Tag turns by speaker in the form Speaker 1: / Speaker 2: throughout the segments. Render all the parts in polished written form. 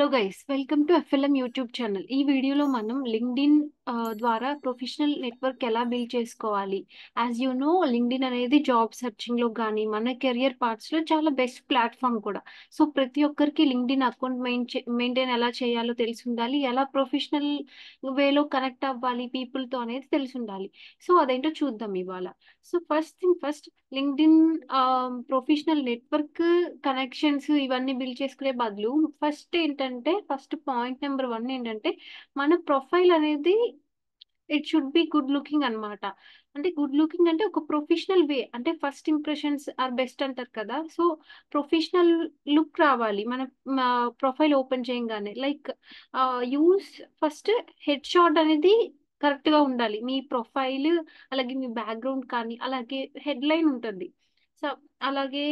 Speaker 1: Hello guys, welcome to FLM YouTube channel. ఈ వీడియోలో మనం లింక్డ్ఇన్ ద్వారా ప్రొఫెషనల్ నెట్వర్క్ ఎలా బిల్డ్ చేసుకోవాలి. యాజ్ యూ నో, లింక్డ్ఇన్ అనేది జాబ్ సర్చింగ్ లో కానీ మన కెరియర్ పార్ట్స్ లో చాలా బెస్ట్ ప్లాట్ఫామ్ కూడా. సో ప్రతి ఒక్కరికి లింక్డ్ఇన్ అకౌంట్ మెయింటైన్ ఎలా చేయాలో తెలిసి ఉండాలి, ఎలా ప్రొఫెషనల్ వేలో కనెక్ట్ అవ్వాలి పీపుల్ తో అనేది తెలిసి ఉండాలి. సో అదేంటో చూద్దాం ఇవాళ. So first thing first, LinkedIn professional network connections ఇవన్నీ బిల్డ్ చేసుకునే బదులు ఫస్ట్ పాయింట్ నెంబర్ వన్ ఏంటంటే, మన ప్రొఫైల్ అనేది it should be good looking అన్నమాట. అంటే గుడ్ లుకింగ్ అంటే ఒక ప్రొఫెషనల్ వే, అంటే ఫస్ట్ ఇంప్రెషన్స్ ఆర్ బెస్ట్ అంటారు కదా. సో ప్రొఫెషనల్ లుక్ రావాలి మన ప్రొఫైల్ ఓపెన్ చేయగానే. Like use first head shot అనేది కరెక్ట్ గా ఉండాలి మీ ప్రొఫైల్, అలాగే మీ బ్యాక్గ్రౌండ్ కానీ, అలాగే హెడ్ లైన్ ఉంటుంది. సో అలాగే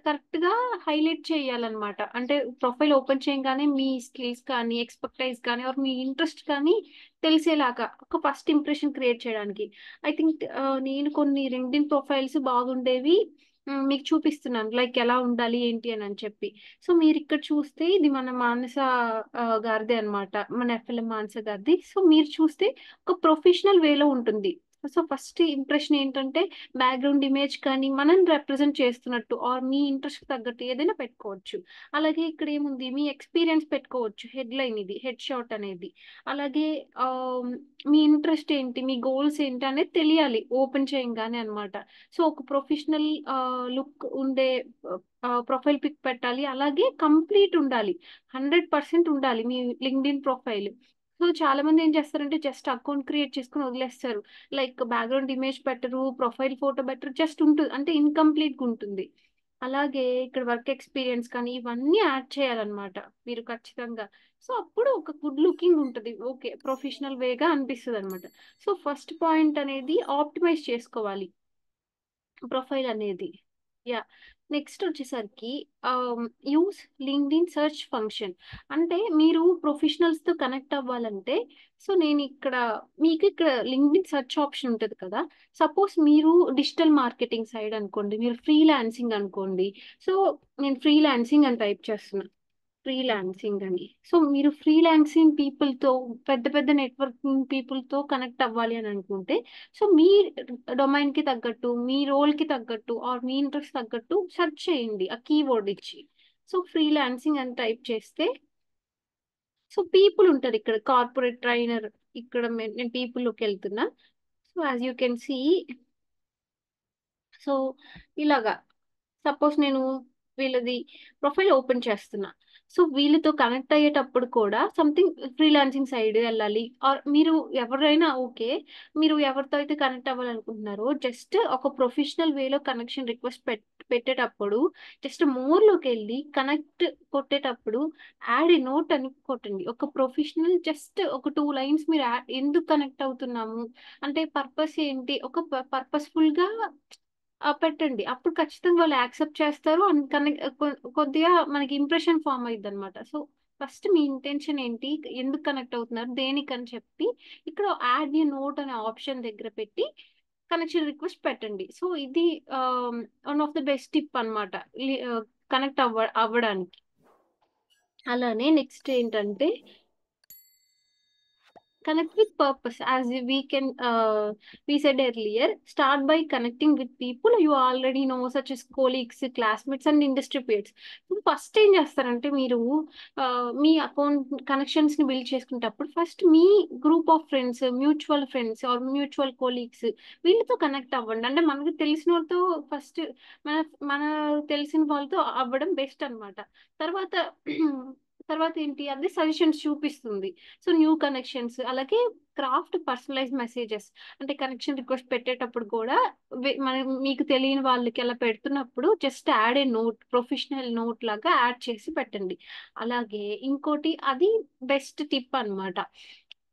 Speaker 1: కరెక్ట్ గా హైలైట్ చేయాలన్నమాట. అంటే ప్రొఫైల్ ఓపెన్ చేయగానే మీ స్కిల్స్ కానీ, ఎక్స్పర్టైజ్ కానీ, ఆర్ మీ ఇంట్రెస్ట్ కానీ తెలిసేలాగా ఒక ఫస్ట్ ఇంప్రెషన్ క్రియేట్ చేయడానికి. ఐ థింక్ నేను కొన్ని లింక్డ్ఇన్ ప్రొఫైల్స్ బాగుండేవి మీకు చూపిస్తున్నాను, లైక్ ఎలా ఉండాలి ఏంటి అని చెప్పి. సో మీరు ఇక్కడ చూస్తే ఇది మన మానస గారిదే అన్నమాట, మన ఎఫ్ఎల్ఎం మానస గారిది. సో మీరు చూస్తే ఒక ప్రొఫెషనల్ వేలో ఉంటుంది. సో ఫస్ట్ ఇంప్రెషన్ ఏంటంటే, బ్యాక్గ్రౌండ్ ఇమేజ్ కానీ మనం రిప్రజెంట్ చేస్తున్నట్టు ఆర్ మీ ఇంట్రెస్ట్ తగ్గట్టు ఏదైనా పెట్టుకోవచ్చు. అలాగే ఇక్కడ ఏముంది, మీ ఎక్స్పీరియన్స్ పెట్టుకోవచ్చు. హెడ్ లైన్ ఇది, హెడ్ షాట్ అనేది. అలాగే ఆ, మీ ఇంట్రెస్ట్ ఏంటి, మీ గోల్స్ ఏంటి అనేది తెలియాలి ఓపెన్ చేయగానే అన్నమాట. సో ఒక ప్రొఫెషనల్ లుక్ ఉండే ప్రొఫైల్ పిక్ పెట్టాలి. అలాగే కంప్లీట్ ఉండాలి, 100% ఉండాలి మీ లింక్డ్ఇన్ ప్రొఫైల్. సో చాలా మంది ఏం చేస్తారంటే జస్ట్ అకౌంట్ క్రియేట్ చేసుకుని వదిలేస్తారు. లైక్ బ్యాక్గ్రౌండ్ ఇమేజ్ పెట్టరు, ప్రొఫైల్ ఫోటో పెట్టరు, జస్ట్ ఉంటుంది అంటే ఇన్కంప్లీట్ గా ఉంటుంది. అలాగే ఇక్కడ వర్క్ ఎక్స్పీరియన్స్ కానీ ఇవన్నీ యాడ్ చేయాలన్నమాట మీరు ఖచ్చితంగా. సో అప్పుడు ఒక గుడ్ లుకింగ్ ఉంటుంది, ఓకే ప్రొఫెషనల్ వేగా అనిపిస్తుంది అనమాట. సో ఫస్ట్ పాయింట్ అనేది ఆప్టిమైజ్ చేసుకోవాలి ప్రొఫైల్ అనేది. యా, నెక్స్ట్ వచ్చేసరికి యూస్ లింక్డ్ఇన్ సెర్చ్ ఫంక్షన్. అంటే మీరు ప్రొఫెషనల్స్ తో కనెక్ట్ అవ్వాలంటే, సో నేను ఇక్కడ మీకు ఇక్కడ లింక్డ్ఇన్ సెర్చ్ ఆప్షన్ ఉంటుంది కదా. సపోజ్ మీరు డిజిటల్ మార్కెటింగ్ సైడ్ అనుకోండి, మీరు ఫ్రీలాన్సింగ్ అనుకోండి. సో నేను ఫ్రీలాన్సింగ్ అని టైప్ చేస్తున్నా, ఫ్రీలాన్సింగ్ అని. సో మీరు ఫ్రీలాన్సింగ్ పీపుల్ తో, పెద్ద పెద్ద నెట్వర్కింగ్ పీపుల్ తో కనెక్ట్ అవ్వాలి అని అనుకుంటే, సో మీ డొమైన్ కి తగ్గట్టు, మీ రోల్ కి తగ్గట్టు ఆర్ మీ ఇంట్రెస్ట్ తగ్గట్టు సెర్చ్ చేయండి ఆ కీవర్డ్ ఇచ్చి. సో ఫ్రీలాన్సింగ్ అని టైప్ చేస్తే, సో పీపుల్ ఉంటారు ఇక్కడ, కార్పొరేట్ ట్రైనర్. ఇక్కడ నేను పీపుల్ లోకి వెళ్తున్నా. So as you can see, so ఇలాగా సపోజ్ నేను వీళ్ళది ప్రొఫైల్ ఓపెన్ చేస్తున్నా. సో వీళ్ళతో కనెక్ట్ అయ్యేటప్పుడు కూడా సంథింగ్ ఫ్రీలాన్సింగ్ సైడ్ వెళ్ళాలి. ఆర్ మీరు ఎవరైనా ఓకే, మీరు ఎవరితో అయితే కనెక్ట్ అవ్వాలనుకుంటున్నారో జస్ట్ ఒక ప్రొఫెషనల్ వేలో కనెక్షన్ రిక్వెస్ట్ పెట్టేటప్పుడు జస్ట్ మోర్ లోకి వెళ్ళి కనెక్ట్ కొట్టేటప్పుడు యాడ్ ఏ నోట్ అని కొట్టండి. ఒక ప్రొఫెషనల్ జస్ట్ ఒక 2 లైన్స్ మీరు ఎందుకు కనెక్ట్ అవుతున్నాము అంటే పర్పస్ ఏంటి, ఒక పర్పస్ఫుల్ గా పెట్టండి. అప్పుడు ఖచ్చితంగా వాళ్ళు యాక్సెప్ట్ చేస్తారు. అండ్ కొద్దిగా మనకి ఇంప్రెషన్ ఫామ్ అయ్యిద్ది అనమాట. సో ఫస్ట్ మీ ఇంటెన్షన్ ఏంటి, ఎందుకు కనెక్ట్ అవుతున్నారు, దేనికని చెప్పి ఇక్కడ యాడ్ ఏ నోట్ అనే ఆప్షన్ దగ్గర పెట్టి కనెక్షన్ రిక్వెస్ట్ పెట్టండి. సో ఇది one of the best tip అనమాట కనెక్ట్ అవ్వడానికి. అలానే నెక్స్ట్ ఏంటంటే, connect with purpose. As we said earlier, start by connecting with people you already know, such as colleagues, classmates and industry peers. First ఏం చేస్తారంటే, మీరు మీ account connections ని build చేసుకునేటప్పుడు ఫస్ట్ మీ group of friends, mutual friends or mutual colleagues, వీళ్ళతో connect అవ్వండి. అంటే మనకు తెలిసిన వాళ్ళతో ఫస్ట్, మన మన తెలిసిన వాళ్ళతో అవ్వడం బెస్ట్ అన్నమాట. తర్వాత తర్వాత ఏంటి అది సజెషన్స్ చూపిస్తుంది. సో న్యూ కనెక్షన్స్, అలాగే క్రాఫ్ట్ పర్సనలైజ్ మెసేజెస్. అంటే కనెక్షన్ రిక్వెస్ట్ పెట్టేటప్పుడు కూడా మీకు తెలియని వాళ్ళకి అలా పెడుతున్నప్పుడు just add a note, professional note లాగా యాడ్ చేసి పెట్టండి. అలాగే ఇంకోటి, అది బెస్ట్ టిప్ అన్నమాట.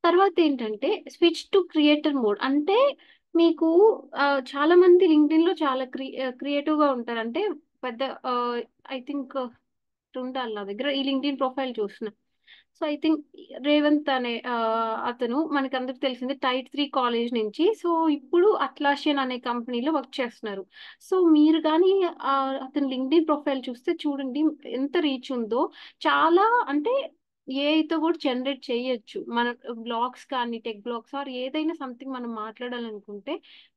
Speaker 1: తర్వాత ఏంటంటే, స్విచ్ టు క్రియేటర్ మోడ్. అంటే మీకు చాలా మంది లింక్డ్ఇన్ లో చాలా క్రియేటివ్ గా ఉంటారు. అంటే పెద్ద ఐ థింక్ ఉండాలి నా దగ్గర ఈ లింక్డ్ఇన్ ప్రొఫైల్ చూసిన. సో ఐ థింక్ రేవంత్ అనే అతను మనకందరికి తెలిసింది టైట్ 3 కాలేజ్ నుంచి. సో ఇప్పుడు అట్లాషియన్ అనే కంపెనీలో వర్క్ చేస్తున్నారు. సో మీరు కానీ అతని లింక్డ్ఇన్ ప్రొఫైల్ చూస్తే చూడండి ఎంత రీచ్ ఉందో. చాలా అంటే ఏఐతో కూడా జనరేట్ చేయొచ్చు. మన బ్లాగ్స్ కానీ, టెక్ బ్లాగ్స్ ఆర్ ఏదైనా సంథింగ్ మనం మాట్లాడాలనుకుంటే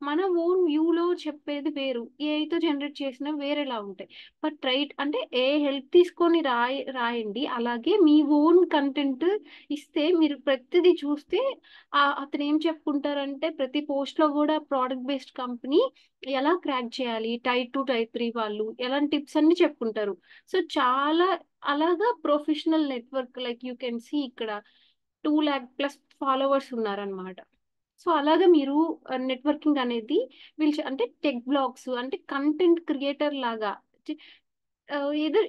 Speaker 1: మన ఓన్ వ్యూలో చెప్పేది వేరు. ఏఐతో జనరేట్ చేసినవి వేరేలా ఉంటాయి. బట్ రైట్ అంటే ఏ హెల్ప్ తీసుకొని రాయండి. అలాగే మీ ఓన్ కంటెంట్ ఇస్తే మీరు ప్రతిదీ చూస్తే అతను ఏం చెప్పుకుంటారంటే ప్రతి పోస్ట్ లో కూడా ప్రోడక్ట్ బేస్డ్ కంపెనీ ఎలా క్రాక్ చేయాలి, టైప్ 2 టైప్ 3 వాళ్ళు ఎలాంటి టిప్స్ అన్ని చెప్పుకుంటారు. సో చాలా అలాగా professional network like you can see ఇక్కడ 2 lakh+ ఫాలోవర్స్ ఉన్నారనమాట. సో అలాగా మీరు నెట్వర్కింగ్ అనేది వీళ్ళు అంటే టెక్ బ్లాగ్స్ అంటే కంటెంట్ క్రియేటర్ లాగా ఏదో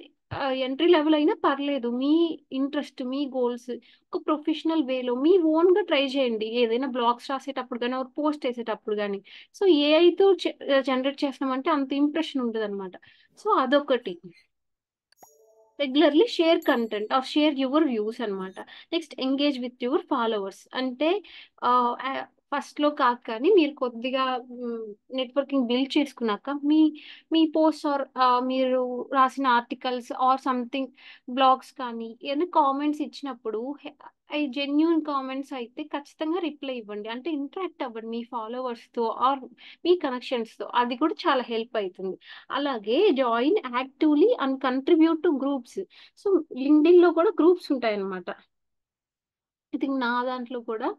Speaker 1: ఎంట్రీ లెవెల్ అయినా పర్లేదు. మీ ఇంట్రెస్ట్, మీ గోల్స్ ఒక ప్రొఫెషనల్ వేలో మీ ఓన్ గా ట్రై చేయండి. ఏదైనా బ్లాగ్స్ రాసేటప్పుడు కానీ ఒక పోస్ట్ వేసేటప్పుడు కానీ. సో ఏఐతో జనరేట్ చేస్తామంటే అంత ఇంప్రెషన్ ఉండదు అనమాట. సో అదొకటి. Regularly share content or share your views అనమాట. Next engage with your followers అంటే ఫస్ట్ లో కాదు కానీ మీరు కొద్దిగా నెట్వర్కింగ్ బిల్డ్ చేసుకున్నాక మీ మీ పోస్ట్ ఆర్ మీరు రాసిన ఆర్టికల్స్ ఆర్ సంథింగ్ బ్లాగ్స్ కానీ ఏదైనా కామెంట్స్ ఇచ్చినప్పుడు అవి జెన్యున్ కామెంట్స్ అయితే ఖచ్చితంగా రిప్లై ఇవ్వండి. అంటే ఇంటరాక్ట్ అవ్వండి మీ ఫాలోవర్స్తో ఆర్ మీ కనెక్షన్స్తో. అది కూడా చాలా హెల్ప్ అవుతుంది. అలాగే join actively and contribute to groups. So LinkedIn లో కూడా గ్రూప్స్ ఉంటాయి అన్నమాట. ఐ థింక్ నా దాంట్లో కూడా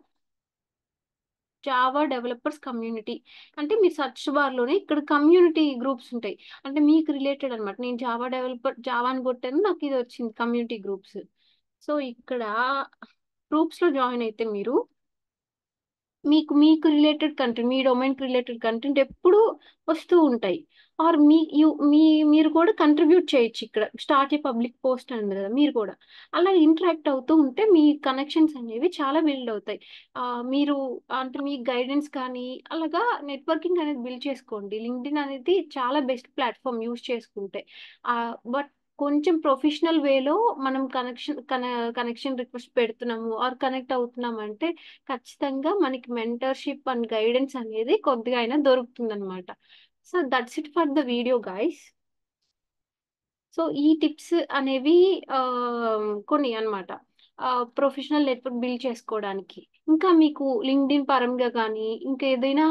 Speaker 1: జావా డెవలపర్స్ కమ్యూనిటీ అంటే మీ సర్చ్ బార్ లోనే ఇక్కడ కమ్యూనిటీ గ్రూప్స్ ఉంటాయి. అంటే మీకు రిలేటెడ్ అనమాట. నేను జావా డెవలపర్ జావా అని కొట్టాను, నాకు ఇది వచ్చింది కమ్యూనిటీ గ్రూప్స్. సో ఇక్కడ గ్రూప్స్ లో జాయిన్ అయితే మీరు మీకు మీకు రిలేటెడ్ కంటెంట్, మీ డొమైన్ రిలేటెడ్ కంటెంట్ ఎప్పుడు వస్తూ ఉంటాయి. ఆర్ మీరు కూడా కంట్రిబ్యూట్ చేయొచ్చు. ఇక్కడ స్టార్ట్ ఏ పబ్లిక్ పోస్ట్ అంది కదా, మీరు కూడా అలా ఇంటరాక్ట్ అవుతూ ఉంటే మీ కనెక్షన్స్ అనేవి చాలా బిల్డ్ అవుతాయి. మీరు అంటే మీ గైడెన్స్ కానీ అలాగా నెట్వర్కింగ్ అనేది బిల్డ్ చేసుకోండి. లింక్డ్ఇన్ అనేది చాలా బెస్ట్ ప్లాట్ఫామ్ యూస్ చేసుకుంటే. బట్ కొంచెం ప్రొఫెషనల్ వేలో మనం కనెక్షన్ రిక్వెస్ట్ పెడుతున్నాము ఆర్ కనెక్ట్ అవుతున్నాం అంటే ఖచ్చితంగా మనకి మెంటర్షిప్ అండ్ గైడెన్స్ అనేది కొద్దిగా అయినా దొరుకుతుంది అనమాట. So that's it for the video guys. So ఈ టిప్స్ అనేవి కొన్ని అనమాట ప్రొఫెషనల్ నెట్వర్క్ బిల్డ్ చేసుకోవడానికి. ఇంకా మీకు లింక్డ్ఇన్ పరంగా కానీ ఇంకా ఏదైనా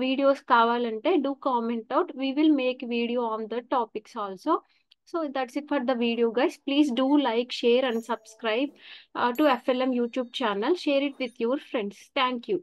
Speaker 1: వీడియోస్ కావాలంటే do comment out, we will make video on the topics also. So that's it for the video guys. Please do like, share and subscribe to FLM YouTube channel. Share it with your friends. Thank you.